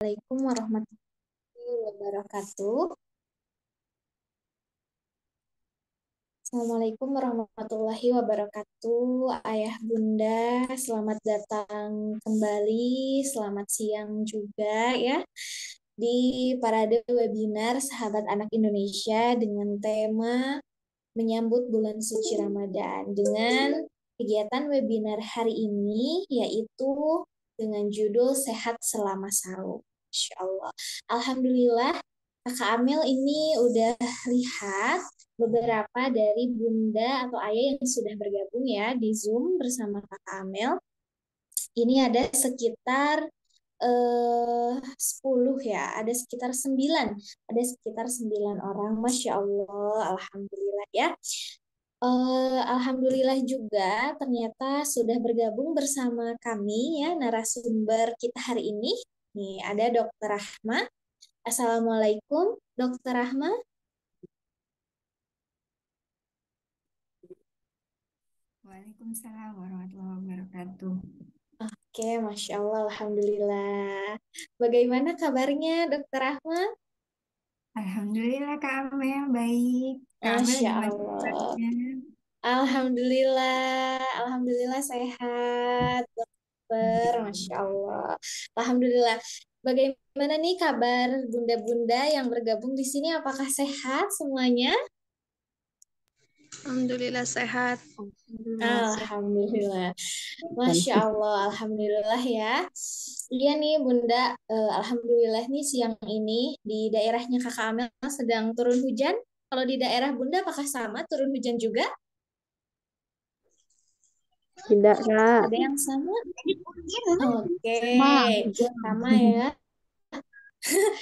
Assalamualaikum warahmatullahi wabarakatuh. Assalamualaikum warahmatullahi wabarakatuh. Ayah Bunda, selamat datang kembali. Selamat siang juga ya di parade webinar Sahabat Anak Indonesia dengan tema menyambut bulan suci Ramadan dengan kegiatan webinar hari ini yaitu dengan judul Sehat Selama Sahur. Masya Allah. Alhamdulillah, Kakak Amel ini udah lihat beberapa dari Bunda atau Ayah yang sudah bergabung ya di Zoom bersama Kakak Amel. Ini ada sekitar 10 ya, ada sekitar 9 orang, Masya Allah, Alhamdulillah ya. Alhamdulillah juga ternyata sudah bergabung bersama kami ya narasumber kita hari ini. Nih ada Dokter Rahma. Assalamualaikum Dokter Rahma. Waalaikumsalam warahmatullahi wabarakatuh. Oke, Masya Allah, Alhamdulillah. Bagaimana kabarnya Dokter Rahma? Alhamdulillah Kak Amel baik. Kak Amel Masya gimana Allah. kabarnya? Alhamdulillah, Alhamdulillah sehat, dokter, Masya Allah. Alhamdulillah. Bagaimana nih kabar bunda-bunda yang bergabung di sini? Apakah sehat semuanya? Alhamdulillah sehat. Alhamdulillah sehat. Alhamdulillah. Masya Allah, Alhamdulillah ya. Iya nih Bunda, Alhamdulillah nih siang ini di daerahnya Kakak Amel sedang turun hujan. Kalau di daerah Bunda apakah sama turun hujan juga? Tidak, Kak. Ada yang sama? Oke, Sama, hujan. sama ya.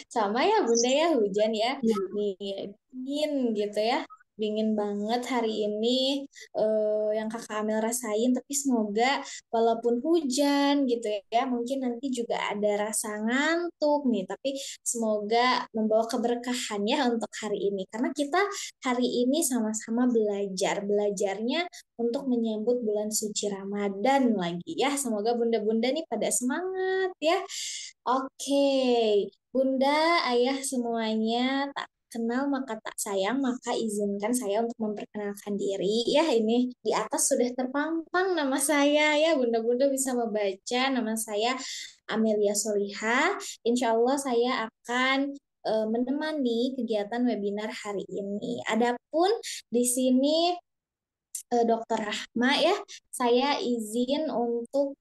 Sama ya Bunda ya, hujan ya. Iya. Nih, dingin gitu ya. Dingin banget hari ini yang Kakak Amel rasain. Tapi semoga walaupun hujan gitu ya, mungkin nanti juga ada rasa ngantuk nih. Tapi semoga membawa keberkahan ya untuk hari ini. Karena kita hari ini sama-sama belajar. Belajarnya untuk menyambut bulan suci Ramadan lagi ya. Semoga bunda-bunda nih pada semangat ya. Oke, Bunda, Ayah semuanya tak kenal maka tak sayang, maka izinkan saya untuk memperkenalkan diri. Ya, ini di atas sudah terpampang nama saya ya, Bunda-Bunda bisa membaca nama saya Amelia Soliha. Insya Allah saya akan menemani kegiatan webinar hari ini. Adapun di sini Dokter Rahma ya, saya izin untuk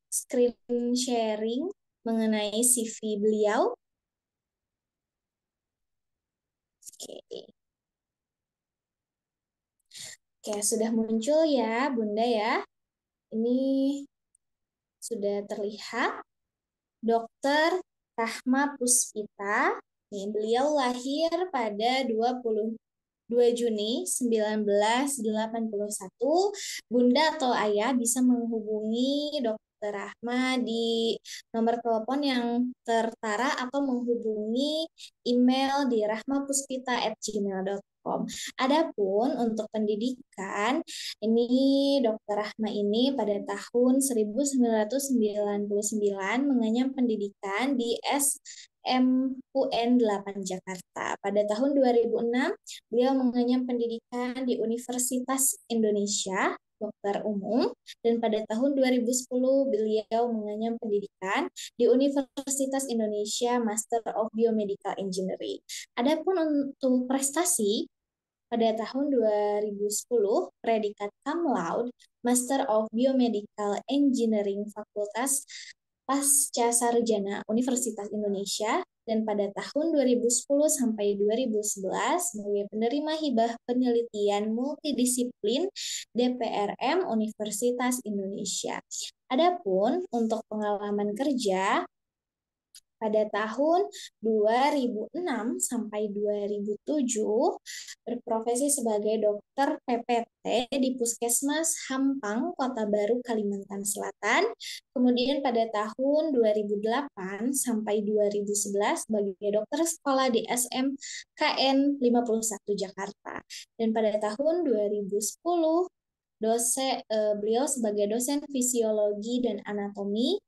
screen sharing mengenai CV beliau. Oke, Oke, sudah muncul ya, Bunda ya. Ini sudah terlihat. Dokter Rahma Puspita. Nih, beliau lahir pada 2 Juni 1981. Bunda atau Ayah bisa menghubungi Dokter Rahma di nomor telepon yang tertara atau menghubungi email di rahmapuspita@gmail.com. Adapun untuk pendidikan, ini Dokter Rahma ini pada tahun 1999 mengenyam pendidikan di SMUN 8 Jakarta. Pada tahun 2006 beliau mengenyam pendidikan di Universitas Indonesia, dokter umum, dan pada tahun 2010 beliau mengenyam pendidikan di Universitas Indonesia Master of Biomedical Engineering. Adapun untuk prestasi pada tahun 2010 predikat cum laude Master of Biomedical Engineering Fakultas Pasca Sarjana Universitas Indonesia, dan pada tahun 2010 sampai 2011 sebagai penerima hibah penelitian multidisiplin DPRM Universitas Indonesia. Adapun untuk pengalaman kerja pada tahun 2006 sampai 2007 berprofesi sebagai dokter PPT di Puskesmas Hampang, Kota Baru, Kalimantan Selatan. Kemudian pada tahun 2008 sampai 2011 sebagai dokter sekolah di SMKN 51 Jakarta. Dan pada tahun 2010 beliau sebagai dosen fisiologi dan anatomi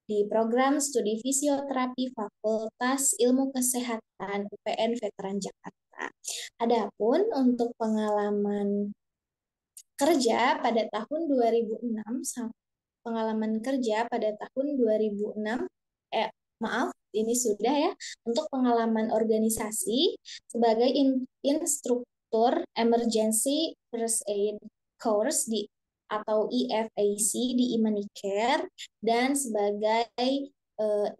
di program studi fisioterapi Fakultas Ilmu Kesehatan UPN Veteran Jakarta. Adapun untuk pengalaman kerja pada tahun 2006, pengalaman kerja pada tahun 2006, maaf, ini sudah ya, untuk pengalaman organisasi sebagai instruktur Emergency First Aid Course atau EFAC di Imanicare, dan sebagai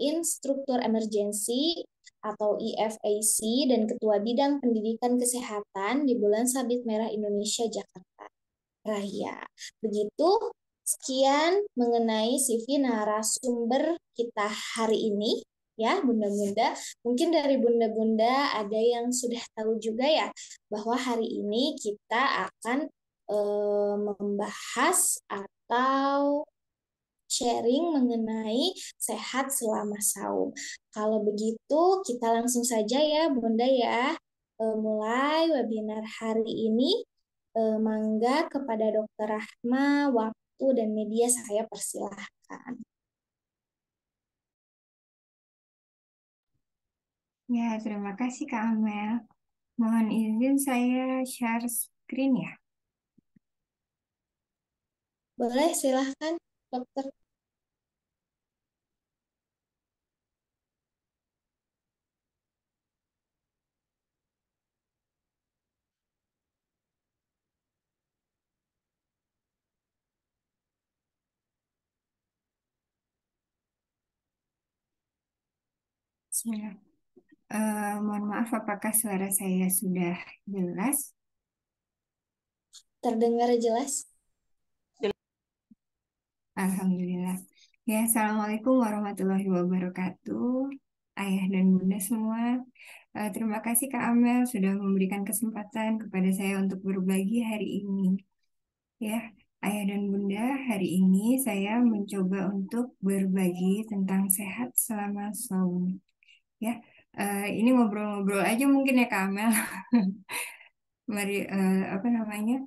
instruktur emergency atau EFAC dan Ketua Bidang Pendidikan Kesehatan di Bulan Sabit Merah Indonesia Jakarta Raya. Begitu, sekian mengenai CV narasumber kita hari ini ya Bunda-Bunda. Mungkin dari Bunda-Bunda ada yang sudah tahu juga ya bahwa hari ini kita akan membahas atau sharing mengenai sehat selama saum. Kalau begitu, kita langsung saja ya Bunda ya, mulai webinar hari ini. Mangga kepada Dokter Rahma, waktu dan media saya persilahkan. Ya, terima kasih Kak Amel. Mohon izin saya share screen ya. Boleh, silahkan Dokter. Bismillah. Mohon maaf, apakah suara saya sudah jelas? Terdengar jelas? Alhamdulillah. Ya, Assalamualaikum warahmatullahi wabarakatuh. Ayah dan bunda semua. Terima kasih Kak Amel sudah memberikan kesempatan kepada saya untuk berbagi hari ini. Ya, ayah dan bunda, hari ini saya mencoba untuk berbagi tentang sehat selama saum. Ya, ini ngobrol-ngobrol aja mungkin ya Kak Amel. Mari, apa namanya?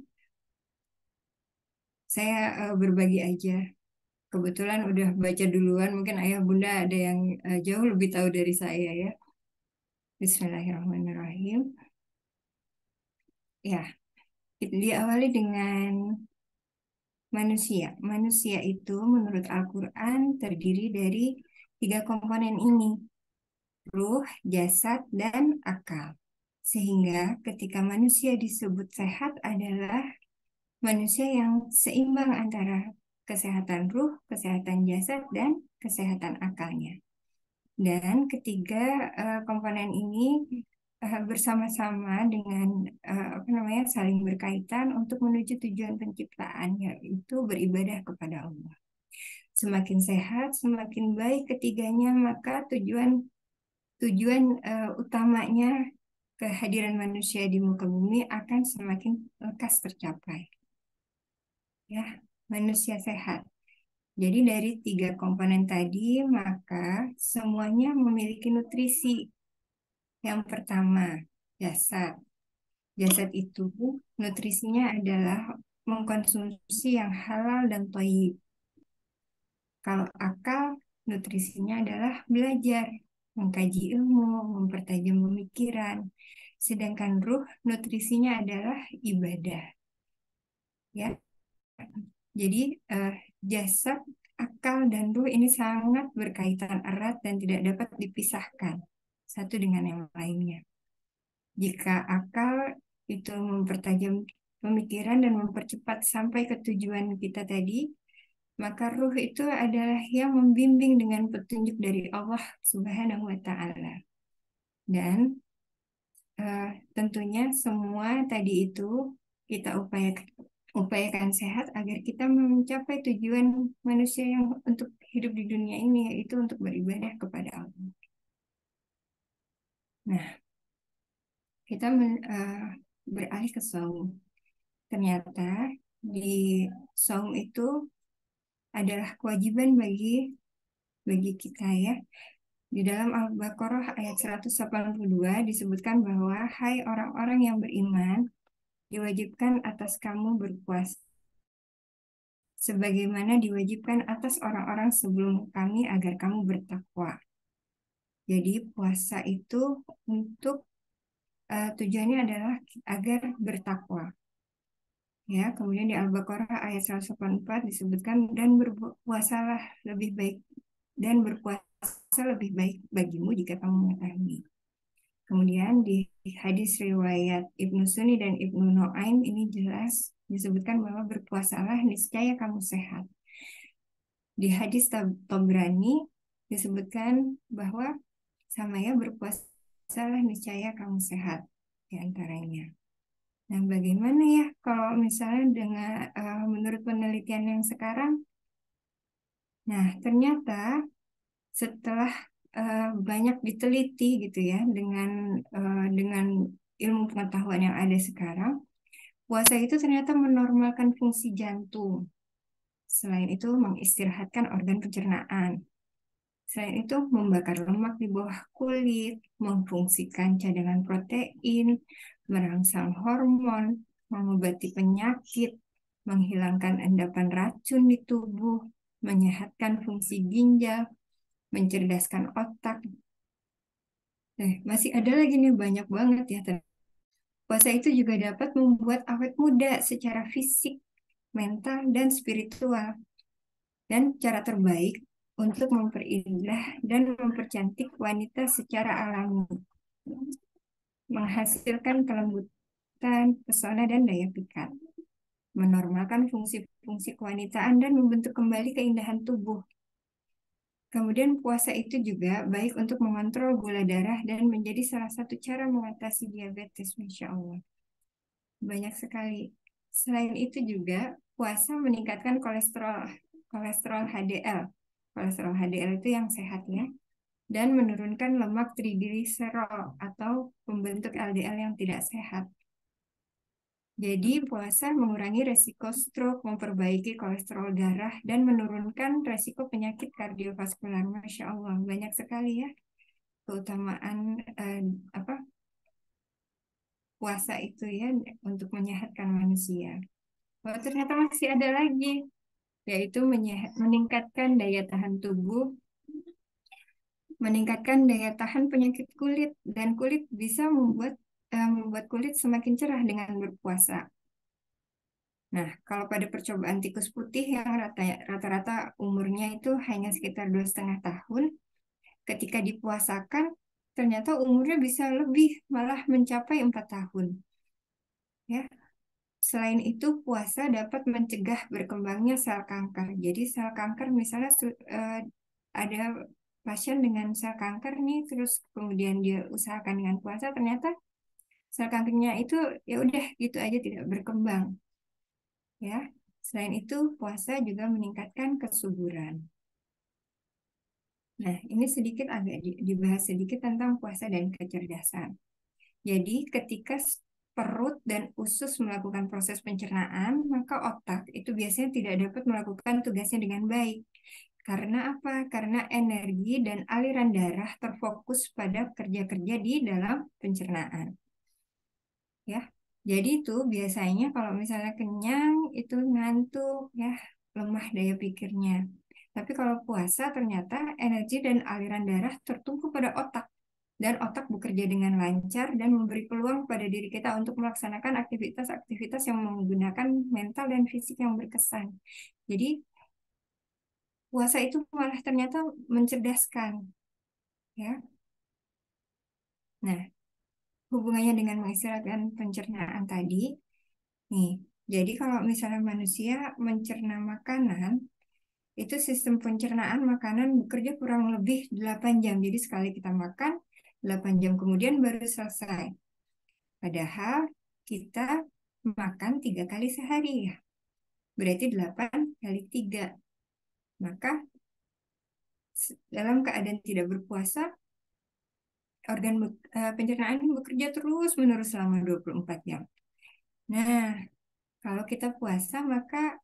Saya berbagi aja. Kebetulan udah baca duluan, mungkin ayah bunda ada yang jauh lebih tahu dari saya ya. Bismillahirrahmanirrahim. Ya, itu diawali dengan manusia. Manusia itu menurut Al-Quran terdiri dari 3 komponen ini, ruh, jasad, dan akal. Sehingga ketika manusia disebut sehat adalah manusia yang seimbang antara kesehatan ruh, kesehatan jasad, dan kesehatan akalnya. Dan ketiga komponen ini bersama-sama dengan apa namanya saling berkaitan untuk menuju tujuan penciptaan, yaitu beribadah kepada Allah. Semakin sehat, semakin baik ketiganya, maka tujuan utamanya kehadiran manusia di muka bumi akan semakin lekas tercapai. Ya, manusia sehat. Jadi dari 3 komponen tadi, maka semuanya memiliki nutrisi. Yang pertama, jasad. Jasad itu nutrisinya adalah mengkonsumsi yang halal dan thayyib. Kalau akal, nutrisinya adalah belajar, mengkaji ilmu, mempertajam pemikiran. Sedangkan ruh, nutrisinya adalah ibadah. Ya, jadi jasad, akal, dan ruh ini sangat berkaitan erat dan tidak dapat dipisahkan satu dengan yang lainnya. Jika akal itu mempertajam pemikiran dan mempercepat sampai ke tujuan kita tadi, maka ruh itu adalah yang membimbing dengan petunjuk dari Allah Subhanahu wa Ta'ala. Dan tentunya semua tadi itu kita upayakan sehat agar kita mencapai tujuan manusia yang untuk hidup di dunia ini, yaitu untuk beribadah kepada Allah. Nah, kita beralih ke saum. Ternyata di saum itu adalah kewajiban bagi kita ya. Di dalam Al-Baqarah ayat 182 disebutkan bahwa hai orang-orang yang beriman, diwajibkan atas kamu berpuasa sebagaimana diwajibkan atas orang-orang sebelum kami agar kamu bertakwa. Jadi puasa itu untuk tujuannya adalah agar bertakwa. Ya, kemudian di Al-Baqarah ayat 184 disebutkan dan berpuasalah lebih baik dan berpuasa lebih baik bagimu jika kamu mengetahui. Kemudian di hadis riwayat Ibnu Sunni dan Ibnu Nuaim ini jelas disebutkan bahwa berpuasalah niscaya kamu sehat. Di hadis Tabrani disebutkan bahwa sama ya berpuasalah niscaya kamu sehat di antaranya. Nah, bagaimana ya kalau misalnya dengan menurut penelitian yang sekarang? Nah, ternyata setelah banyak diteliti gitu ya dengan ilmu pengetahuan yang ada sekarang, puasa itu ternyata menormalkan fungsi jantung. Selain itu mengistirahatkan organ pencernaan. Selain itu membakar lemak di bawah kulit, memfungsikan cadangan protein, merangsang hormon, mengobati penyakit, menghilangkan endapan racun di tubuh, menyehatkan fungsi ginjal, mencerdaskan otak. Masih ada lagi nih banyak banget ya. Puasa itu juga dapat membuat awet muda secara fisik, mental, dan spiritual. Dan cara terbaik untuk memperindah dan mempercantik wanita secara alami. Menghasilkan kelembutan, pesona, dan daya pikat. Menormalkan fungsi-fungsi kewanitaan dan membentuk kembali keindahan tubuh. Kemudian puasa itu juga baik untuk mengontrol gula darah dan menjadi salah satu cara mengatasi diabetes, Masya Allah. Banyak sekali. Selain itu juga puasa meningkatkan kolesterol HDL. Kolesterol HDL itu yang sehat ya. Dan menurunkan lemak trigliserol atau pembentuk LDL yang tidak sehat. Jadi puasa mengurangi resiko stroke, memperbaiki kolesterol darah, dan menurunkan resiko penyakit kardiovaskular. Masya Allah, banyak sekali ya keutamaan puasa itu ya untuk menyehatkan manusia. Oh, ternyata masih ada lagi, yaitu meningkatkan daya tahan tubuh, meningkatkan daya tahan penyakit kulit, dan kulit bisa membuat kulit semakin cerah dengan berpuasa. Nah, kalau pada percobaan tikus putih yang rata-rata umurnya itu hanya sekitar 2,5 tahun, ketika dipuasakan, ternyata umurnya bisa lebih, malah mencapai 4 tahun. Ya, selain itu, puasa dapat mencegah berkembangnya sel kanker. Jadi sel kanker misalnya ada pasien dengan sel kanker nih, terus kemudian dia usahakan dengan puasa, ternyata sel kankernya itu ya udah gitu aja tidak berkembang. Ya, selain itu puasa juga meningkatkan kesuburan. Nah, ini sedikit agak dibahas sedikit tentang puasa dan kecerdasan. Jadi, ketika perut dan usus melakukan proses pencernaan, maka otak itu biasanya tidak dapat melakukan tugasnya dengan baik. Karena apa? Karena energi dan aliran darah terfokus pada kerja-kerja di dalam pencernaan. Ya, jadi itu biasanya kalau misalnya kenyang itu ngantuk, ya lemah daya pikirnya. Tapi kalau puasa ternyata energi dan aliran darah tertumpu pada otak. Dan otak bekerja dengan lancar dan memberi peluang pada diri kita untuk melaksanakan aktivitas-aktivitas yang menggunakan mental dan fisik yang berkesan. Jadi puasa itu malah ternyata mencerdaskan, ya. Nah, hubungannya dengan mengistirahatkan pencernaan tadi, nih. Jadi kalau misalnya manusia mencerna makanan, itu sistem pencernaan makanan bekerja kurang lebih 8 jam. Jadi sekali kita makan, 8 jam kemudian baru selesai. Padahal kita makan 3 kali sehari ya. Berarti 8 kali 3. Maka dalam keadaan tidak berpuasa, organ pencernaan bekerja terus-menerus selama 24 jam. Nah, kalau kita puasa maka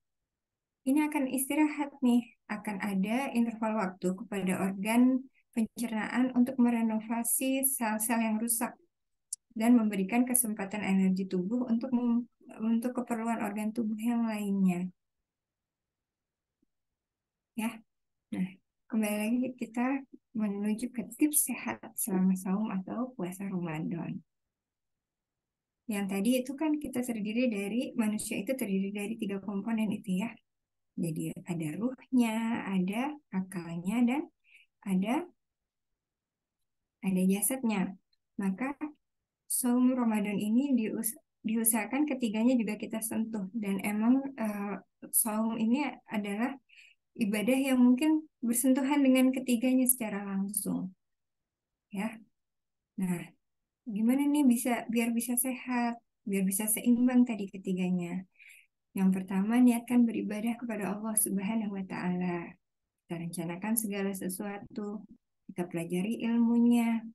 ini akan istirahat nih, akan ada interval waktu kepada organ pencernaan untuk merenovasi sel-sel yang rusak dan memberikan kesempatan energi tubuh untuk keperluan organ tubuh yang lainnya. ya. Nah, kembali lagi kita menuju ke tips sehat selama saum atau puasa Ramadan. Yang tadi itu kan kita terdiri dari, manusia itu terdiri dari 3 komponen itu ya. Jadi ada ruhnya, ada akalnya, dan ada jasadnya. Maka saum Ramadan ini diusahakan ketiganya juga kita sentuh. Dan emang saum ini adalah ibadah yang mungkin bersentuhan dengan ketiganya secara langsung. Ya. Nah, gimana nih biar bisa sehat, biar bisa seimbang tadi ketiganya. Yang pertama, niatkan beribadah kepada Allah Subhanahu wa Ta'ala. Kita rencanakan segala sesuatu, kita pelajari ilmunya.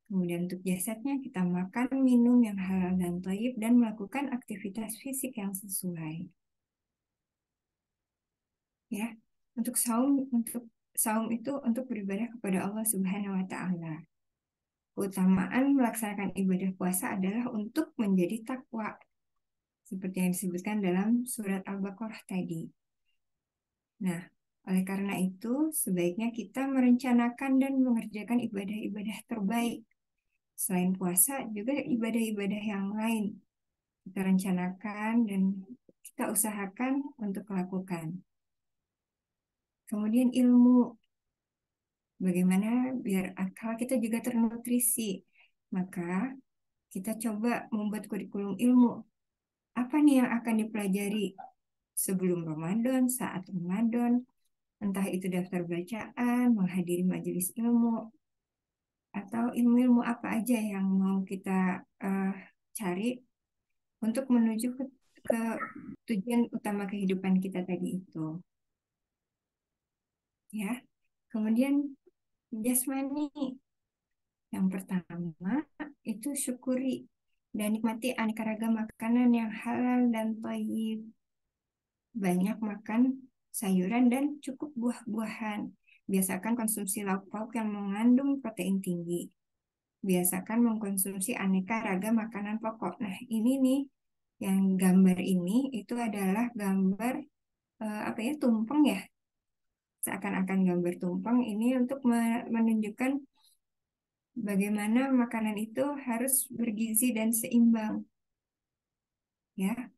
Kemudian untuk jasadnya, kita makan, minum yang halal dan thayyib, dan melakukan aktivitas fisik yang sesuai. Ya, untuk saum itu untuk beribadah kepada Allah Subhanahu wa Ta'ala. Keutamaan melaksanakan ibadah puasa adalah untuk menjadi takwa, seperti yang disebutkan dalam surat Al-Baqarah tadi. Nah, oleh karena itu, sebaiknya kita merencanakan dan mengerjakan ibadah-ibadah terbaik. Selain puasa, juga ibadah-ibadah yang lain. Kita rencanakan dan kita usahakan untuk lakukan. Kemudian ilmu. Bagaimana biar akal kita juga ternutrisi. Maka kita coba membuat kurikulum ilmu. Apa nih yang akan dipelajari sebelum Ramadan, saat Ramadan, entah itu daftar bacaan, menghadiri majelis ilmu, atau ilmu-ilmu apa aja yang mau kita cari untuk menuju ke tujuan utama kehidupan kita tadi itu. Ya, kemudian jasmani. Yang pertama itu syukuri dan nikmati aneka ragam makanan yang halal dan thayyib. Banyak makan sayuran dan cukup buah-buahan. Biasakan konsumsi lauk pauk yang mengandung protein tinggi. Biasakan mengkonsumsi aneka ragam makanan pokok. Nah, ini nih yang gambar ini itu adalah gambar tumpeng ya. Seakan-akan gambar tumpeng ini untuk menunjukkan bagaimana makanan itu harus bergizi dan seimbang. Ya.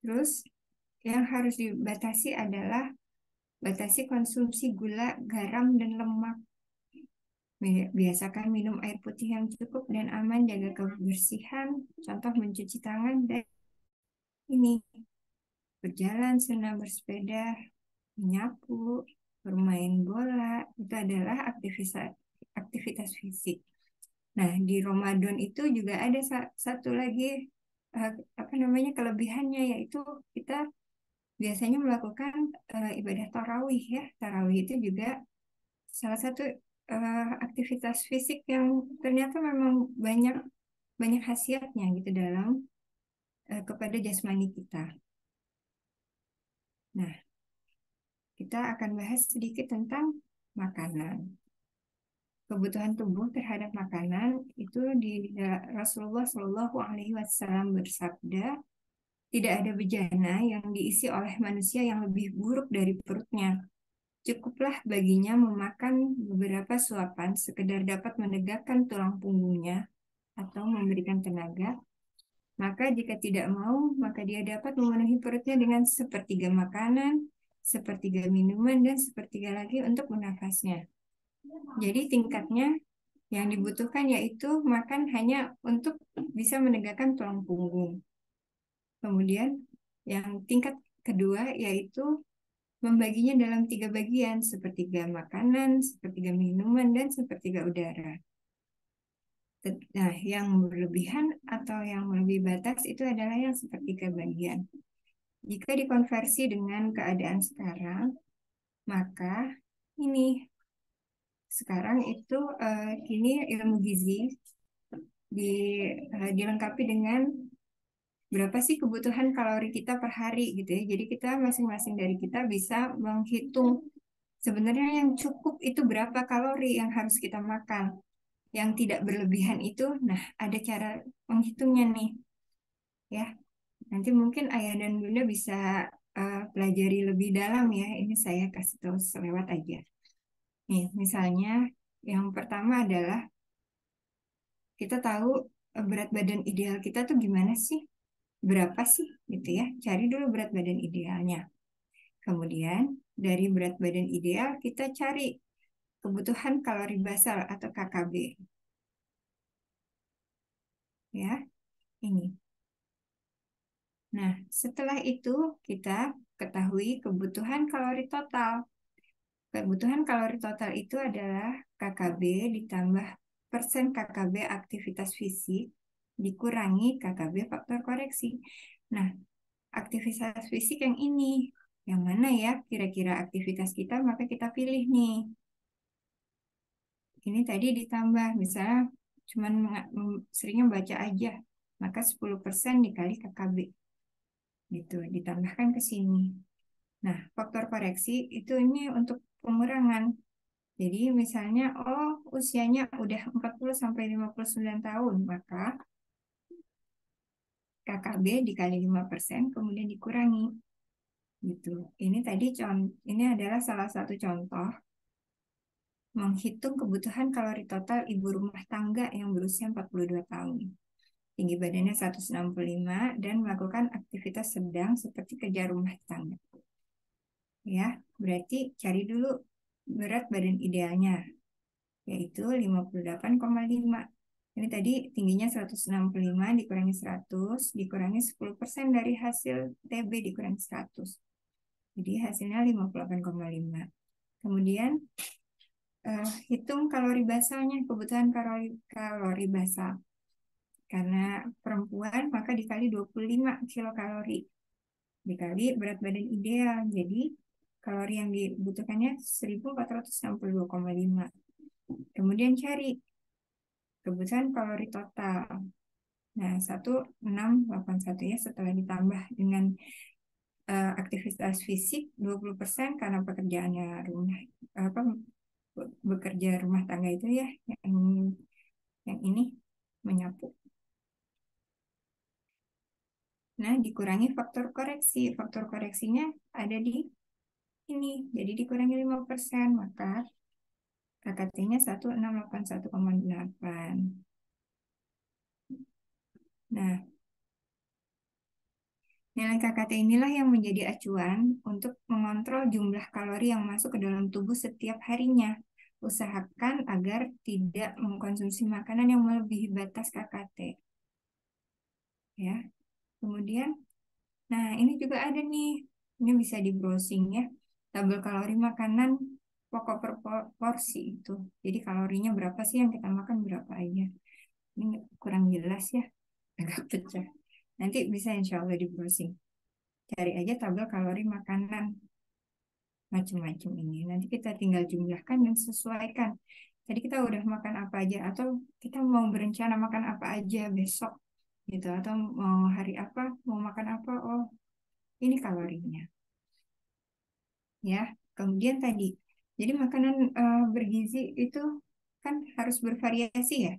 Terus yang harus dibatasi adalah batasi konsumsi gula, garam, dan lemak. Biasakan minum air putih yang cukup dan aman, jaga kebersihan, contoh mencuci tangan, dan ini berjalan, senam, bersepeda, menyapu, bermain bola, itu adalah aktivitas fisik. Nah, di Ramadan itu juga ada satu lagi kelebihannya, yaitu kita biasanya melakukan ibadah tarawih ya. Tarawih itu juga salah satu aktivitas fisik yang ternyata memang banyak khasiatnya gitu dalam kepada jasmani kita. Nah, kita akan bahas sedikit tentang makanan. Kebutuhan tubuh terhadap makanan itu di Rasulullah Shallallahu Alaihi Wasallam bersabda, tidak ada bejana yang diisi oleh manusia yang lebih buruk dari perutnya. Cukuplah baginya memakan beberapa suapan sekedar dapat menegakkan tulang punggungnya atau memberikan tenaga. Maka jika tidak mau, maka dia dapat memenuhi perutnya dengan sepertiga makanan, sepertiga minuman, dan sepertiga lagi untuk bernafasnya. Jadi tingkatnya yang dibutuhkan yaitu makan hanya untuk bisa menegakkan tulang punggung. Kemudian yang tingkat kedua yaitu membaginya dalam 3 bagian, sepertiga makanan, sepertiga minuman, dan sepertiga udara. Nah, yang berlebihan atau yang lebih batas itu adalah yang sepertiga bagian. Jika dikonversi dengan keadaan sekarang, maka ini sekarang itu kini ilmu gizi dilengkapi dengan berapa sih kebutuhan kalori kita per hari gitu ya. Jadi kita masing-masing dari kita bisa menghitung sebenarnya yang cukup itu berapa kalori yang harus kita makan. Yang tidak berlebihan itu, nah ada cara menghitungnya nih. Ya, nanti mungkin ayah dan bunda bisa pelajari lebih dalam ya. Ini saya kasih tahu selewat aja. Nih, misalnya yang pertama adalah kita tahu berat badan ideal kita tuh gimana sih? Berapa sih gitu ya? Cari dulu berat badan idealnya. Kemudian dari berat badan ideal kita cari kebutuhan kalori basal atau KKB. Ya, ini. Nah, setelah itu kita ketahui kebutuhan kalori total. Kebutuhan kalori total itu adalah KKB ditambah persen KKB aktivitas fisik dikurangi KKB faktor koreksi. Nah, aktivitas fisik yang ini, yang mana ya kira-kira aktivitas kita, maka kita pilih nih. Ini tadi ditambah, misalnya cuman seringnya baca aja, maka 10% dikali KKB. Gitu, ditambahkan ke sini. Nah, faktor koreksi itu ini untuk pengurangan. Jadi misalnya, oh usianya udah 40 sampai 59 tahun, maka KKB dikali 5% kemudian dikurangi. Gitu. Ini tadi ini adalah salah satu contoh menghitung kebutuhan kalori total ibu rumah tangga yang berusia 42 tahun. Tinggi badannya 165 dan melakukan aktivitas sedang seperti kerja rumah tangga. Ya, berarti cari dulu berat badan idealnya, yaitu 58,5. Ini tadi tingginya 165 dikurangi 100, dikurangi 10% dari hasil TB dikurangi 100. Jadi hasilnya 58,5. Kemudian hitung kalori basalnya, kebutuhan kalori basal. Karena perempuan maka dikali 25 kilokalori dikali berat badan ideal. Jadi kalori yang dibutuhkannya 1462,5. Kemudian cari kebutuhan kalori total. Nah, 1681 ya, setelah ditambah dengan aktivitas fisik 20% karena pekerjaannya rumah apa bekerja rumah tangga itu ya, yang ini menyapu. Nah, dikurangi faktor koreksi. Faktor koreksinya ada di ini. Jadi dikurangi 5%, maka KKT-nya 1681,8. Nah, nilai KKT inilah yang menjadi acuan untuk mengontrol jumlah kalori yang masuk ke dalam tubuh setiap harinya. Usahakan agar tidak mengkonsumsi makanan yang melebihi batas KKT. Ya. Kemudian, nah ini juga ada nih. Ini bisa di browsing ya. Tabel kalori makanan pokok per porsi itu. Jadi kalorinya berapa sih yang kita makan, berapa aja. Ini kurang jelas ya. Agak pecah. Nanti bisa insya Allah di browsing. Cari aja tabel kalori makanan macam-macam ini. Nanti kita tinggal jumlahkan dan sesuaikan. Tadi kita udah makan apa aja, atau kita mau berencana makan apa aja besok gitu, atau mau hari apa mau makan apa, oh ini kalorinya ya. Kemudian tadi, jadi makanan bergizi itu kan harus bervariasi ya.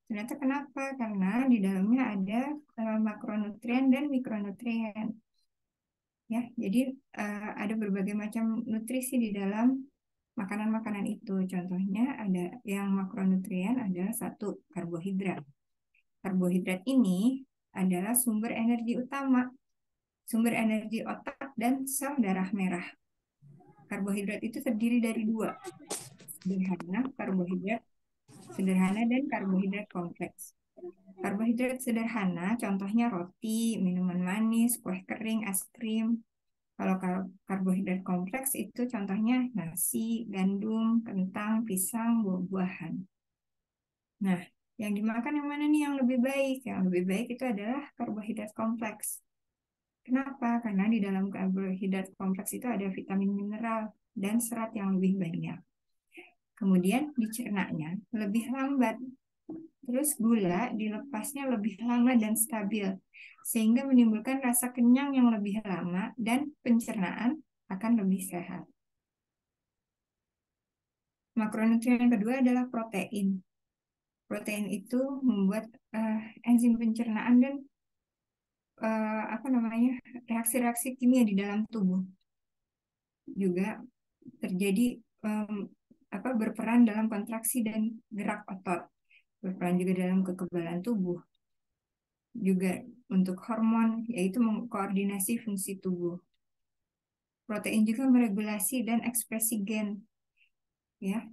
Ternyata kenapa? Karena di dalamnya ada makronutrien dan mikronutrien. Ya, jadi ada berbagai macam nutrisi di dalam makanan-makanan itu. Contohnya ada yang makronutrien adalah satu, karbohidrat. Karbohidrat ini adalah sumber energi utama, sumber energi otak dan sel darah merah. Karbohidrat itu terdiri dari dua, sederhana dan karbohidrat kompleks. Karbohidrat sederhana contohnya roti, minuman manis, kue kering, es krim. Kalau karbohidrat kompleks itu contohnya nasi, gandum, kentang, pisang, buah-buahan. Nah, yang dimakan yang mana nih yang lebih baik? Yang lebih baik itu adalah karbohidrat kompleks. Kenapa? Karena di dalam karbohidrat kompleks itu ada vitamin mineral dan serat yang lebih banyak. Kemudian dicernanya lebih lambat. Terus gula dilepasnya lebih lama dan stabil, sehingga menimbulkan rasa kenyang yang lebih lama dan pencernaan akan lebih sehat. Makronutrien yang kedua adalah protein. Protein itu membuat enzim pencernaan dan apa namanya, reaksi-reaksi kimia di dalam tubuh juga terjadi, berperan dalam kontraksi dan gerak otot, berperan juga dalam kekebalan tubuh, juga untuk hormon, yaitu mengkoordinasi fungsi tubuh. Protein juga meregulasi dan ekspresi gen, ya.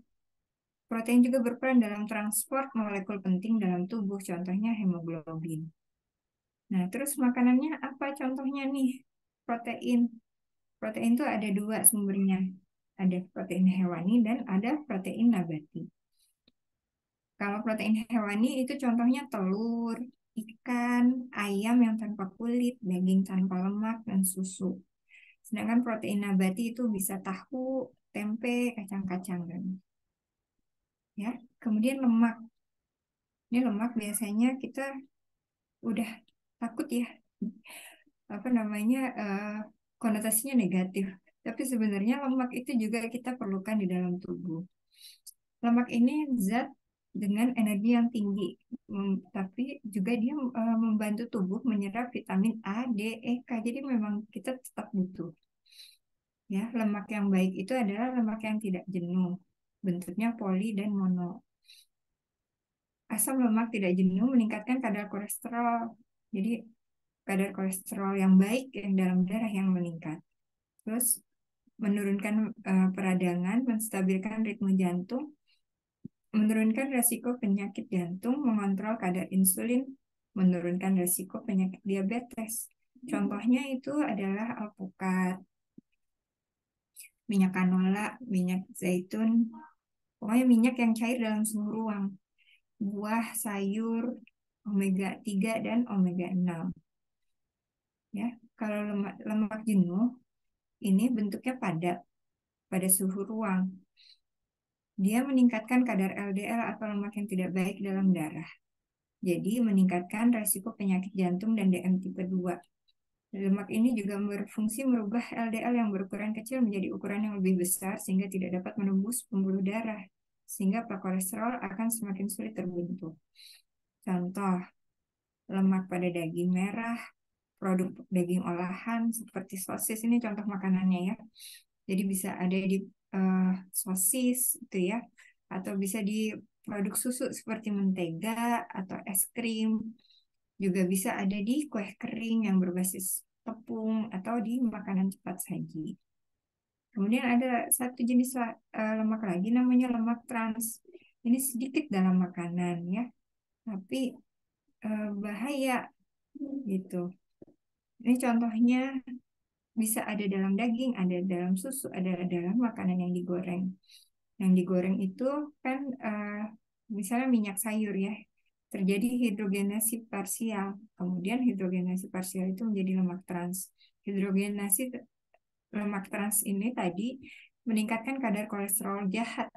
Protein juga berperan dalam transport molekul penting dalam tubuh, contohnya hemoglobin. Nah, terus makanannya apa contohnya nih? Protein. Protein itu ada dua sumbernya. Ada protein hewani dan ada protein nabati. Kalau protein hewani itu contohnya telur, ikan, ayam yang tanpa kulit, daging tanpa lemak, dan susu. Sedangkan protein nabati itu bisa tahu, tempe, kacang-kacangan. Ya, kemudian lemak. Ini lemak biasanya kita udah takut ya, apa namanya, konotasinya negatif. Tapi sebenarnya lemak itu juga kita perlukan di dalam tubuh. Lemak ini zat dengan energi yang tinggi, tapi juga dia membantu tubuh menyerap vitamin A, D, E, K. Jadi memang kita tetap butuh. Ya, lemak yang baik itu adalah lemak yang tidak jenuh, bentuknya poli dan mono. Asam lemak tidak jenuh meningkatkan kadar kolesterol. Jadi kadar kolesterol yang baik yang dalam darah yang meningkat. Terus menurunkan peradangan, menstabilkan ritme jantung, menurunkan resiko penyakit jantung, mengontrol kadar insulin, menurunkan resiko penyakit diabetes. Contohnya itu adalah alpukat, minyak canola, minyak zaitun, pokoknya minyak yang cair dalam suhu ruang, buah, sayur, omega 3 dan omega 6. Ya, kalau lemak jenuh ini bentuknya padat pada suhu ruang. Dia meningkatkan kadar LDL atau lemak yang tidak baik dalam darah. Jadi meningkatkan resiko penyakit jantung dan DM tipe 2. Lemak ini juga berfungsi merubah LDL yang berukuran kecil menjadi ukuran yang lebih besar sehingga tidak dapat menembus pembuluh darah, sehingga kolesterol akan semakin sulit terbentuk. Contoh, lemak pada daging merah, produk daging olahan seperti sosis, ini contoh makanannya ya. Jadi bisa ada di sosis itu ya, atau bisa di produk susu seperti mentega atau es krim. Juga bisa ada di kue kering yang berbasis tepung atau di makanan cepat saji. Kemudian ada satu jenis lemak lagi namanya lemak trans. Ini sedikit dalam makanan ya, tapi bahaya gitu. Ini contohnya bisa ada dalam daging, ada dalam susu, ada dalam makanan yang digoreng. Yang digoreng itu kan misalnya minyak sayur ya, terjadi hidrogenasi parsial. Kemudian hidrogenasi parsial itu menjadi lemak trans. Hidrogenasi lemak trans ini tadi meningkatkan kadar kolesterol jahat,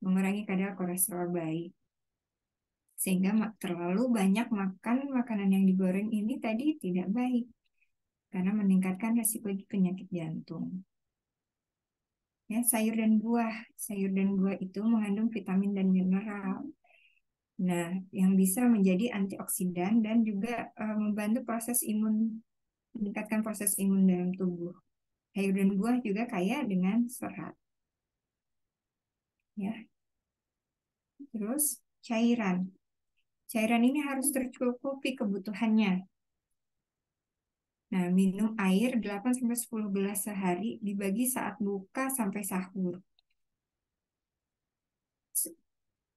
mengurangi kadar kolesterol baik. Sehingga terlalu banyak makan makanan yang digoreng ini tadi tidak baik, karena meningkatkan resiko penyakit jantung. Ya, sayur dan buah. Sayur dan buah itu mengandung vitamin dan mineral. Nah, yang bisa menjadi antioksidan dan juga membantu proses imun, meningkatkan proses imun dalam tubuh. Sayur dan buah juga kaya dengan serat. Ya. Terus cairan. Cairan ini harus tercukupi kebutuhannya. Nah, minum air 8-10 gelas sehari dibagi saat buka sampai sahur.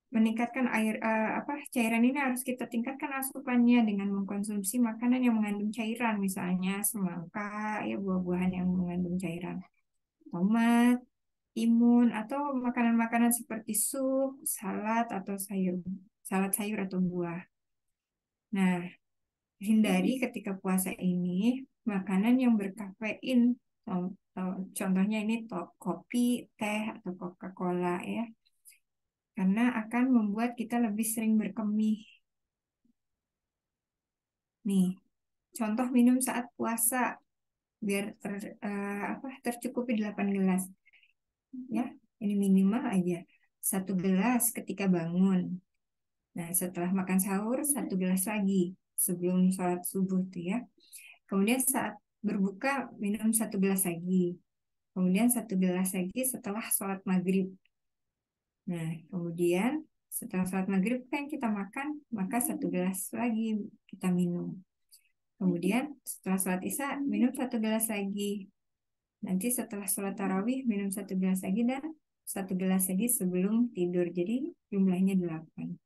Meningkatkan cairan ini harus kita tingkatkan asupannya dengan mengkonsumsi makanan yang mengandung cairan, misalnya semangka, ya buah-buahan yang mengandung cairan, tomat, timun, atau makanan-makanan seperti sup, salad atau salad sayur atau buah. Nah, hindari ketika puasa ini makanan yang berkafein, contohnya ini kopi, teh, atau Coca-Cola ya, karena akan membuat kita lebih sering berkemih. Nih, contoh minum saat puasa biar tercukupi 8 gelas. Ya, ini minimal aja. 1 gelas ketika bangun. Nah, setelah makan sahur, 1 gelas lagi. sebelum sholat subuh tuh ya. Kemudian saat berbuka minum 1 gelas lagi. Kemudian 1 gelas lagi setelah sholat maghrib. Nah, kemudian setelah sholat maghrib kan kita makan, maka 1 gelas lagi kita minum. Kemudian setelah sholat isya minum 1 gelas lagi. Nanti setelah sholat tarawih minum 1 gelas lagi dan 1 gelas lagi sebelum tidur. Jadi jumlahnya 8.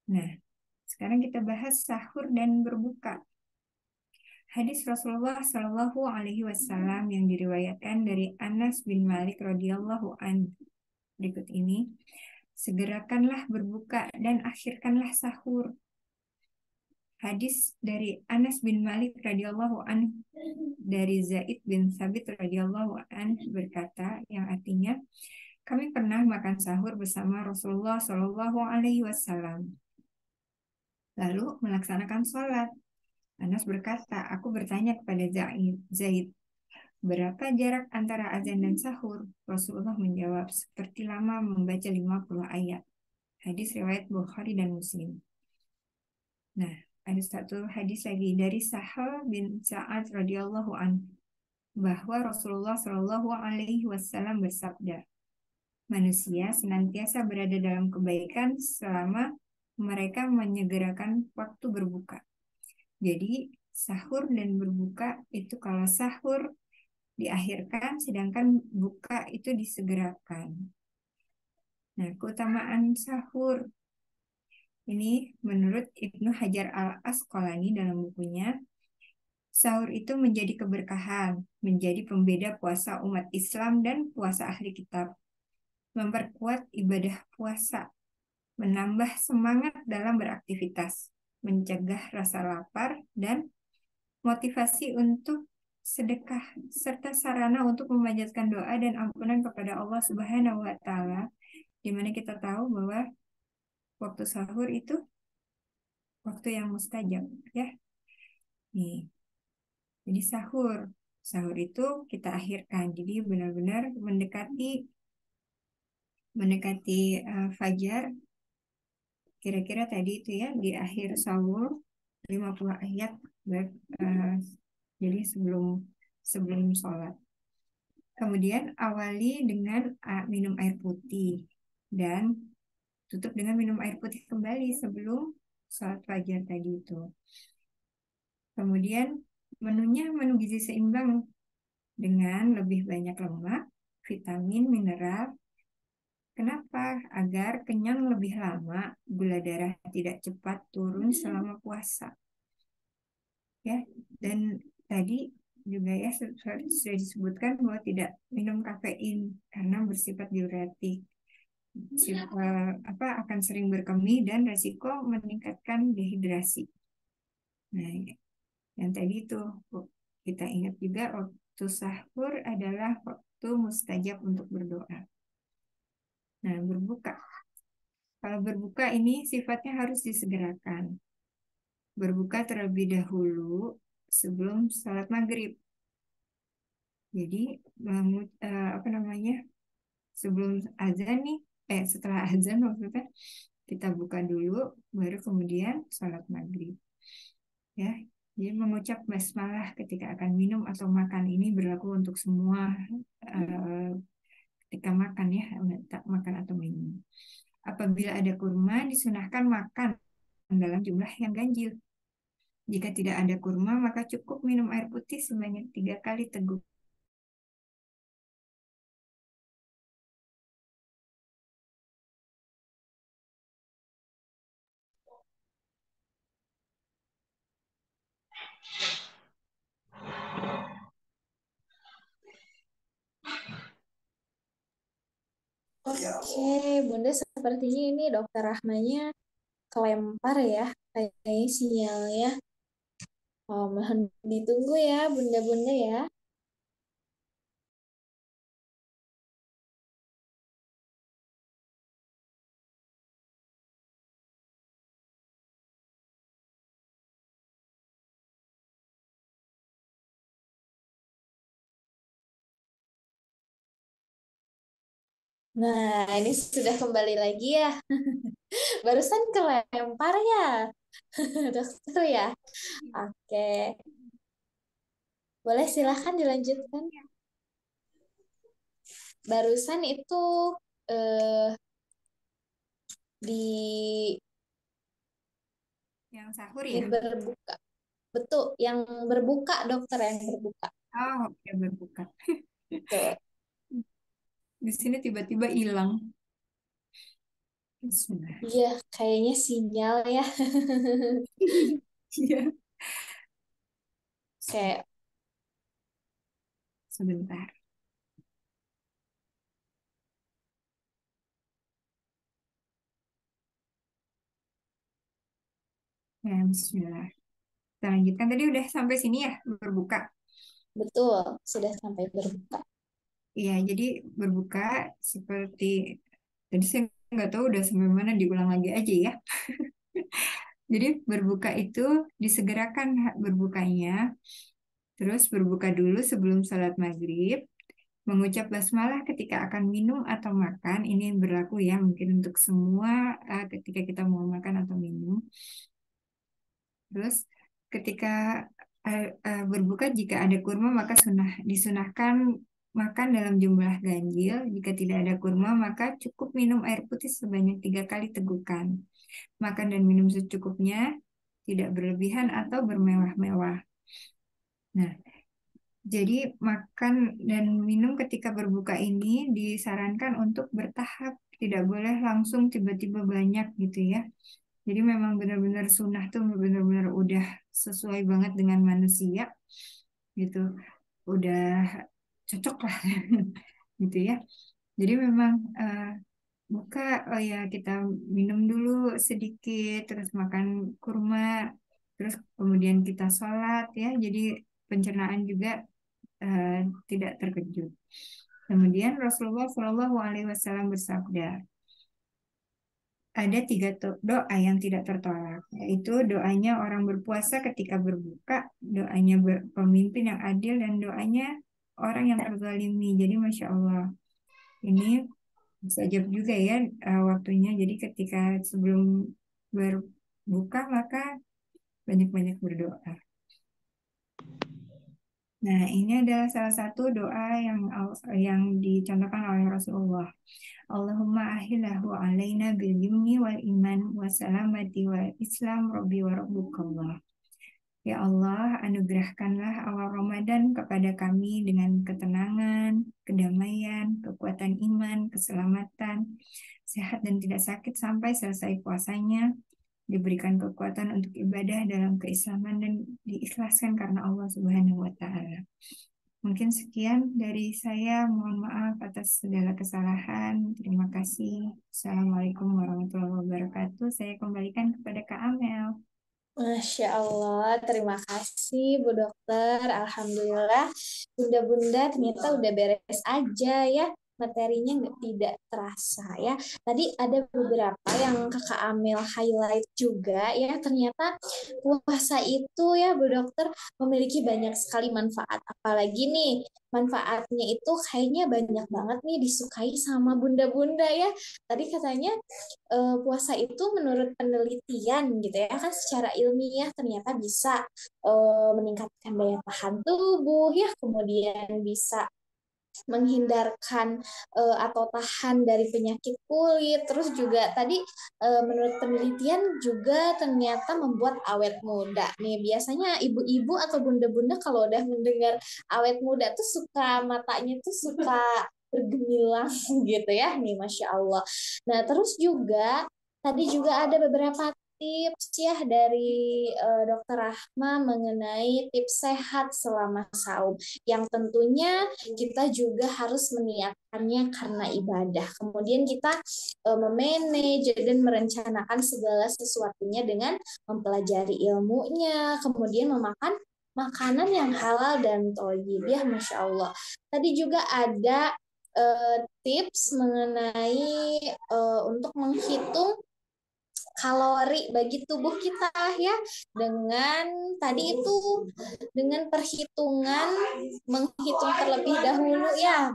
Nah, sekarang kita bahas sahur dan berbuka. Hadis Rasulullah Shallallahu Alaihi Wasallam yang diriwayatkan dari Anas bin Malik radhiyallahu anhu berikut ini: segerakanlah berbuka dan akhirkanlah sahur. Hadis dari Anas bin Malik radhiyallahu anhu dari Zaid bin Sabit radhiyallahu anhu berkata, yang artinya, kami pernah makan sahur bersama Rasulullah Shallallahu Alaihi Wasallam, lalu melaksanakan sholat. Anas berkata, aku bertanya kepada Zaid, berapa jarak antara azan dan sahur? Rasulullah menjawab, seperti lama membaca 50 ayat. Hadis riwayat Bukhari dan Muslim. Nah, ada satu hadis lagi dari Sahal bin Sa'ad radhiyallahu anhu bahwa Rasulullah Shallallahu Alaihi Wasallam bersabda, manusia senantiasa berada dalam kebaikan selama mereka menyegerakan waktu berbuka. Jadi sahur dan berbuka itu kalau sahur diakhirkan, sedangkan buka itu disegerakan. Nah, keutamaan sahur ini menurut Ibnu Hajar al-Asqalani dalam bukunya, sahur itu menjadi keberkahan, menjadi pembeda puasa umat Islam dan puasa ahli kitab, memperkuat ibadah puasa, menambah semangat dalam beraktivitas, mencegah rasa lapar, dan motivasi untuk sedekah, serta sarana untuk memanjatkan doa dan ampunan kepada Allah Subhanahu wa Ta'ala, di mana kita tahu bahwa waktu sahur itu waktu yang mustajab, ya. Nih, jadi sahur itu kita akhirkan. Jadi benar-benar mendekati fajar. Kira-kira tadi itu ya di akhir sahur 50 ayat, jadi sebelum sholat. Kemudian awali dengan minum air putih dan tutup dengan minum air putih kembali sebelum sholat fajar tadi itu. Kemudian menunya menu gizi seimbang dengan lebih banyak lemak, vitamin, mineral. Kenapa? Agar kenyang lebih lama, gula darah tidak cepat turun selama puasa. Ya, dan tadi juga ya sudah disebutkan bahwa tidak minum kafein karena bersifat diuretik, akan sering berkemih dan resiko meningkatkan dehidrasi. Nah, yang tadi itu kita ingat juga waktu sahur adalah waktu mustajab untuk berdoa. Nah, berbuka. Kalau berbuka ini sifatnya harus disegerakan. Berbuka terlebih dahulu sebelum salat maghrib. Jadi sebelum azan nih, setelah azan maksudnya kita buka dulu, baru kemudian salat maghrib. Ya, jadi mengucap basmalah ketika akan minum atau makan ini berlaku untuk semua ketika makan ya, tak makan atau minum. Apabila ada kurma, disunahkan makan dalam jumlah yang ganjil. Jika tidak ada kurma, maka cukup minum air putih sebanyak 3 kali teguk. Oke, Bunda, sepertinya ini Dokter Rahmanya kelempar ya, kayaknya sinyalnya. Oh, mohon ditunggu ya, Bunda-Bunda ya. Nah, ini sudah kembali lagi ya. Barusan kelempar ya. Dokter ya. Oke, boleh silahkan dilanjutkan. Barusan itu eh, di Yang sahur di ya? berbuka. Betul, yang berbuka dokter yang berbuka. Oh, oke berbuka. Tuh. Di sini tiba-tiba hilang. Bismillah. Iya, kayaknya sinyal ya. Iya. Kayak Sebentar. Ya, Bismillah. Kita lanjutkan. Tadi udah sampai sini ya, berbuka. betul, sudah sampai berbuka. Iya, jadi berbuka seperti tadi saya nggak tahu udah sampai mana, diulang lagi aja ya. Jadi berbuka itu disegerakan berbukanya, terus berbuka dulu sebelum salat maghrib, mengucap basmalah ketika akan minum atau makan. Ini berlaku ya mungkin untuk semua ketika kita mau makan atau minum. Terus ketika berbuka jika ada kurma maka disunahkan makan dalam jumlah ganjil. Jika tidak ada kurma maka cukup minum air putih sebanyak 3 kali tegukan. Makan dan minum secukupnya, tidak berlebihan atau bermewah-mewah. Nah, jadi makan dan minum ketika berbuka ini disarankan untuk bertahap, tidak boleh langsung tiba-tiba banyak gitu ya. Jadi memang benar-benar sunnah tuh benar-benar udah sesuai banget dengan manusia gitu. Udah cocok lah gitu ya. Jadi memang buka, oh ya kita minum dulu sedikit, terus makan kurma, terus kemudian kita sholat ya. Jadi pencernaan juga eh, tidak terkejut. Kemudian Rasulullah Shallallahu Alaihi Wasallam bersabda, ada 3 doa yang tidak tertolak, yaitu doanya orang berpuasa ketika berbuka, doanya pemimpin yang adil, dan doanya orang yang terzalimi. Jadi Masya Allah, ini sajab juga ya waktunya. Jadi ketika sebelum berbuka maka banyak-banyak berdoa. Nah, ini adalah salah satu doa yang dicontohkan oleh Rasulullah. Allahumma ahillahu alaina bil yumni wal iman wa salamati wal islam rabbi wa rabbukallah. Ya Allah, anugerahkanlah awal Ramadan kepada kami dengan ketenangan, kedamaian, kekuatan iman, keselamatan, sehat dan tidak sakit sampai selesai puasanya, diberikan kekuatan untuk ibadah dalam keislaman dan diikhlaskan karena Allah Subhanahu wa Ta'ala. Mungkin sekian dari saya. Mohon maaf atas segala kesalahan. Terima kasih. Assalamualaikum warahmatullahi wabarakatuh. Saya kembalikan kepada Kak Amel. Masya Allah, terima kasih Bu Dokter. Alhamdulillah, Bunda-bunda ternyata udah beres aja ya. Materinya tidak terasa ya. Tadi ada beberapa yang Kakak Amel highlight juga ya. Ternyata puasa itu ya Bu Dokter memiliki banyak sekali manfaat. Apalagi nih, manfaatnya itu kayaknya banyak banget nih disukai sama bunda-bunda ya. Tadi katanya puasa itu menurut penelitian gitu ya kan secara ilmiah ternyata bisa meningkatkan daya tahan tubuh ya kemudian bisa menghindarkan atau tahan dari penyakit kulit terus juga tadi menurut penelitian juga ternyata membuat awet muda nih biasanya ibu-ibu atau bunda-bunda kalau udah mendengar awet muda tuh suka matanya tuh suka bergemilang gitu ya nih Masya Allah. Nah terus juga tadi juga ada beberapa tips ya dari Dokter Rahma mengenai tips sehat selama saum yang tentunya kita juga harus meniatkannya karena ibadah. Kemudian kita memanage dan merencanakan segala sesuatunya dengan mempelajari ilmunya, kemudian memakan makanan yang halal dan thayyib ya Masya Allah. Tadi juga ada tips mengenai untuk menghitung kalori bagi tubuh kita ya, dengan tadi itu dengan perhitungan, menghitung terlebih dahulu ya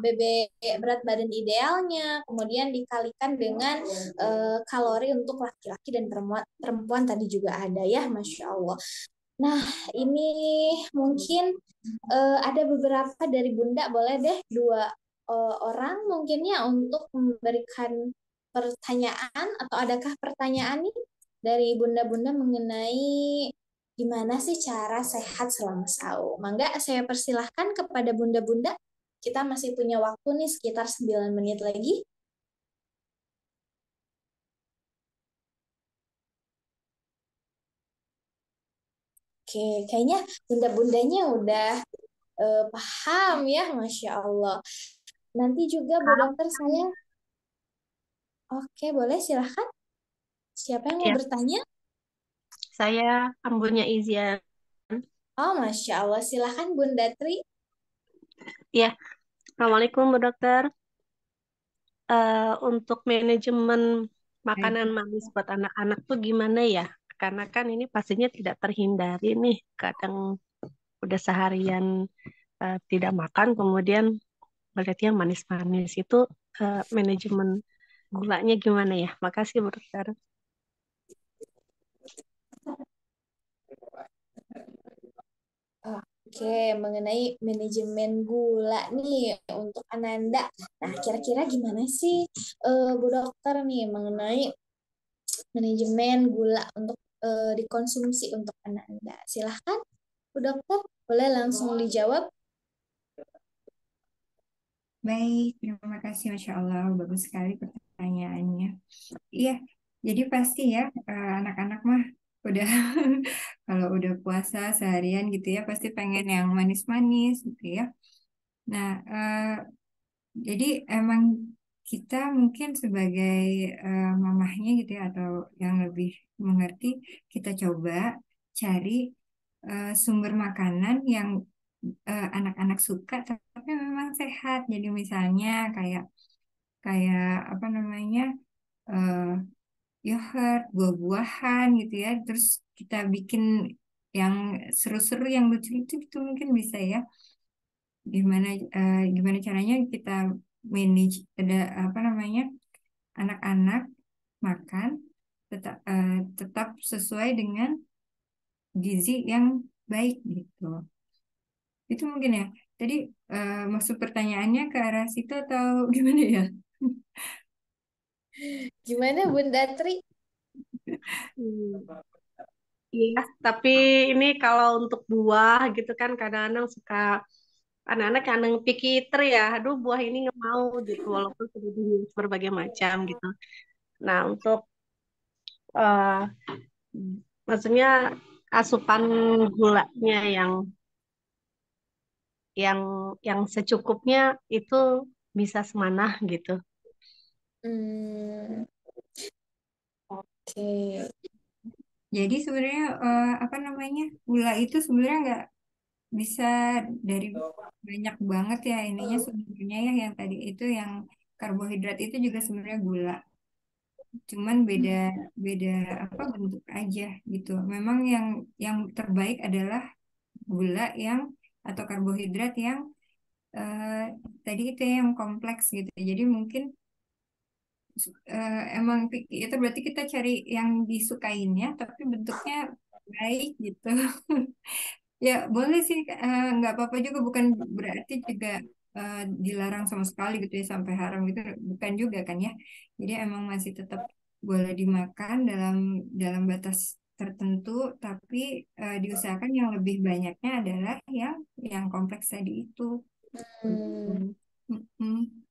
berat badan idealnya, kemudian dikalikan dengan kalori untuk laki-laki dan perempuan, perempuan tadi juga ada ya, Masya Allah. Nah, ini mungkin ada beberapa dari Bunda, boleh deh dua orang mungkin ya untuk memberikan pertanyaan, atau adakah pertanyaan nih dari Bunda-Bunda mengenai gimana sih cara sehat selama sahur? Mangga saya persilahkan kepada Bunda-Bunda. Kita masih punya waktu nih sekitar 9 menit lagi. Oke, kayaknya bunda-bundanya udah paham ya, Masya Allah. Nanti juga Bu Kak, Dokter saya, oke boleh silahkan. Siapa yang mau ya, bertanya? saya ambunya izin. Oh, Masya Allah, silahkan Bunda Tri. Ya, Assalamualaikum Bu Dokter. Untuk manajemen makanan manis buat anak-anak tuh gimana ya? Karena kan ini pastinya tidak terhindari nih. Kadang udah seharian tidak makan, kemudian melihatnya manis-manis itu manajemen gulanya gimana ya? Makasih Bu Dokter. Oke, mengenai manajemen gula nih untuk Ananda. Nah, kira-kira gimana sih Bu Dokter nih mengenai manajemen gula untuk dikonsumsi untuk Ananda? Silahkan Bu Dokter, boleh langsung dijawab. Baik, terima kasih Masya Allah, bagus sekali pertanyaannya. Iya, jadi pasti ya anak-anak mah udah kalau udah puasa seharian gitu ya pasti pengen yang manis-manis gitu ya. Nah, jadi emang kita mungkin sebagai mamahnya gitu ya atau yang lebih mengerti, kita coba cari sumber makanan yang anak-anak suka tapi memang sehat. Jadi misalnya kayak kayak apa namanya eh, yogurt, buah-buahan gitu ya. Terus kita bikin yang seru-seru, yang lucu-lucu gitu mungkin bisa ya. Gimana gimana caranya kita manage ada apa namanya anak-anak makan tetap sesuai dengan gizi yang baik gitu. Itu mungkin ya. Tadi maksud pertanyaannya ke arah situ atau gimana ya? Gimana Bunda Tri? Hmm. Iya, tapi ini kalau untuk buah gitu kan kadang-kadang suka anak-anak kadang picky eater ya. Aduh, buah ini nggak mau gitu walaupun sudah di berbagai macam gitu. Nah, untuk eh, maksudnya asupan gulanya yang yang secukupnya itu bisa semana gitu. Hmm, oke. Jadi sebenarnya apa namanya gula itu sebenarnya nggak bisa dari banyak banget ya ininya sebenarnya ya yang tadi itu yang karbohidrat itu juga sebenarnya gula. Cuman beda beda apa bentuk aja gitu. Memang yang terbaik adalah gula yang atau karbohidrat yang eh, tadi itu yang kompleks gitu. Jadi mungkin emang itu berarti kita cari yang disukainya tapi bentuknya baik gitu. Ya boleh sih nggak apa-apa juga bukan berarti juga eh, dilarang sama sekali gitu ya sampai haram gitu bukan juga kan ya. Jadi emang masih tetap boleh dimakan dalam dalam batas tertentu tapi diusahakan yang lebih banyaknya adalah yang kompleks tadi itu. Gitu. Hmm, Mm-mm.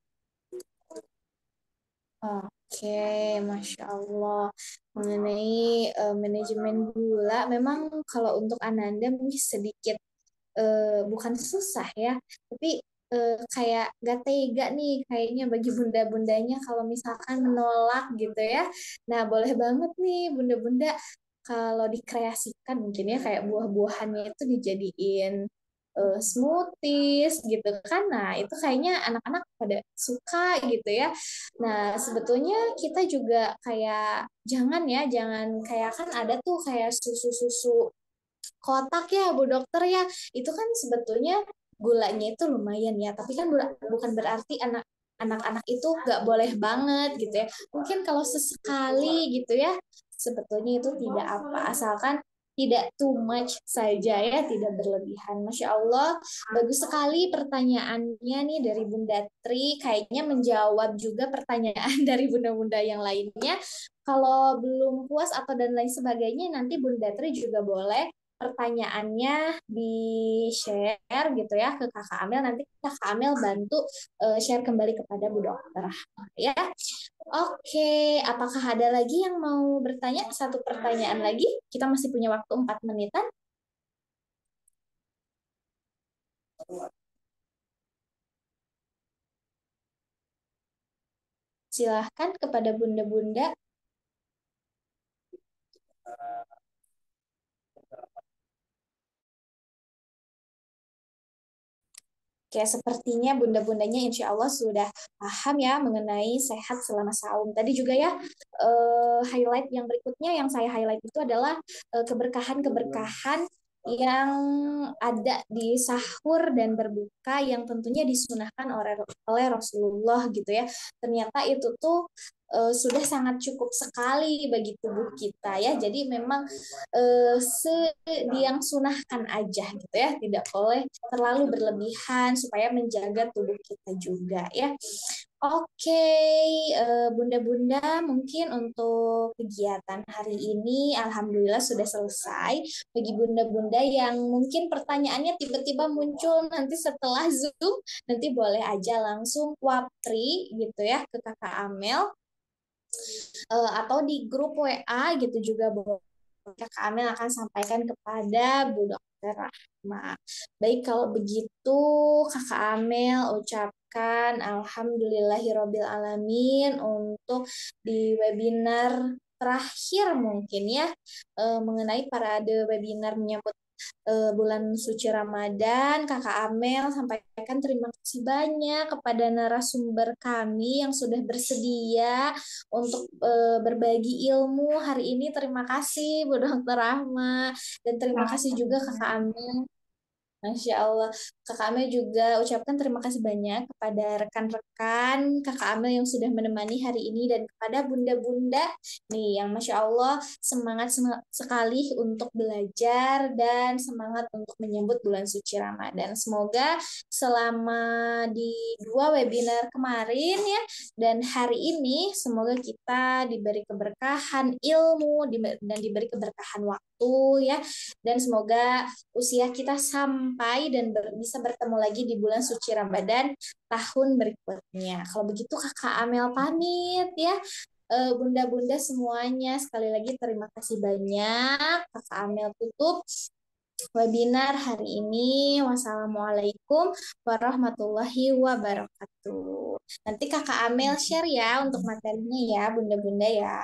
oke, Masya Allah. Mengenai manajemen gula, memang kalau untuk Ananda mungkin sedikit bukan susah ya, tapi kayak gak tega nih kayaknya bagi bunda-bundanya kalau misalkan menolak gitu ya. Nah, boleh banget nih bunda-bunda kalau dikreasikan mungkin ya kayak buah-buahannya itu dijadiin smoothies gitu kan. Nah, itu kayaknya anak-anak pada suka gitu ya. Nah, sebetulnya kita juga kayak jangan kayak kan ada tuh kayak susu-susu kotak ya Bu Dokter ya. Itu kan sebetulnya gulanya itu lumayan ya, tapi kan bukan berarti anak-anak itu nggak boleh banget gitu ya. Mungkin kalau sesekali gitu ya, sebetulnya itu tidak apa, asalkan tidak too much saja ya, tidak berlebihan. Masya Allah, bagus sekali pertanyaannya nih dari Bunda Tri, kayaknya menjawab juga pertanyaan dari bunda-bunda yang lainnya. Kalau belum puas atau dan lain sebagainya, nanti Bunda Tri juga boleh pertanyaannya di-share gitu ya ke Kakak Amel. Nanti Kakak Amel bantu share kembali kepada Bu Dokter ya. Oke, apakah ada lagi yang mau bertanya? Satu pertanyaan lagi. Kita masih punya waktu 4 menitan. Silahkan kepada bunda-bunda. Kayak sepertinya bunda-bundanya insya Allah sudah paham ya mengenai sehat selama saum. Tadi juga ya highlight yang berikutnya yang saya highlight itu adalah keberkahan-keberkahan yang ada di sahur dan berbuka yang tentunya disunahkan oleh Rasulullah gitu ya. Ternyata itu tuh sudah sangat cukup sekali bagi tubuh kita ya. Jadi memang yang sunahkan aja gitu ya, tidak boleh terlalu berlebihan supaya menjaga tubuh kita juga ya. Oke, bunda-bunda, mungkin untuk kegiatan hari ini alhamdulillah sudah selesai. Bagi bunda-bunda yang mungkin pertanyaannya tiba-tiba muncul nanti setelah Zoom, nanti boleh aja langsung wapri gitu ya ke Kakak Amel atau di grup WA gitu juga boleh. Kakak Amel akan sampaikan kepada Bu Dokter Rahma. Baik, kalau begitu Kakak Amel ucapkan Alhamdulillahirobbil alamin untuk di webinar terakhir mungkin ya mengenai parade webinar menyambut bulan suci Ramadan. Kakak Amel sampaikan terima kasih banyak kepada narasumber kami yang sudah bersedia untuk berbagi ilmu hari ini. Terima kasih Bu Dokter Rahma dan terima kasih juga Kakak Sama-sama. Amel. Masya Allah, Kakak Amel juga ucapkan terima kasih banyak kepada rekan-rekan Kakak Amel yang sudah menemani hari ini dan kepada bunda-bunda nih yang Masya Allah semangat sekali untuk belajar dan semangat untuk menyambut bulan suci Ramadan. Semoga selama di 2 webinar kemarin ya dan hari ini semoga kita diberi keberkahan ilmu dan diberi keberkahan waktu ya dan semoga usia kita sampai dan bisa bertemu lagi di bulan suci Ramadan tahun berikutnya. Kalau begitu Kakak Amel pamit ya. Bunda-bunda semuanya sekali lagi terima kasih banyak. Kakak Amel tutup webinar hari ini. Wassalamualaikum warahmatullahi wabarakatuh. Nanti Kakak Amel share ya untuk materinya ya, bunda-bunda ya.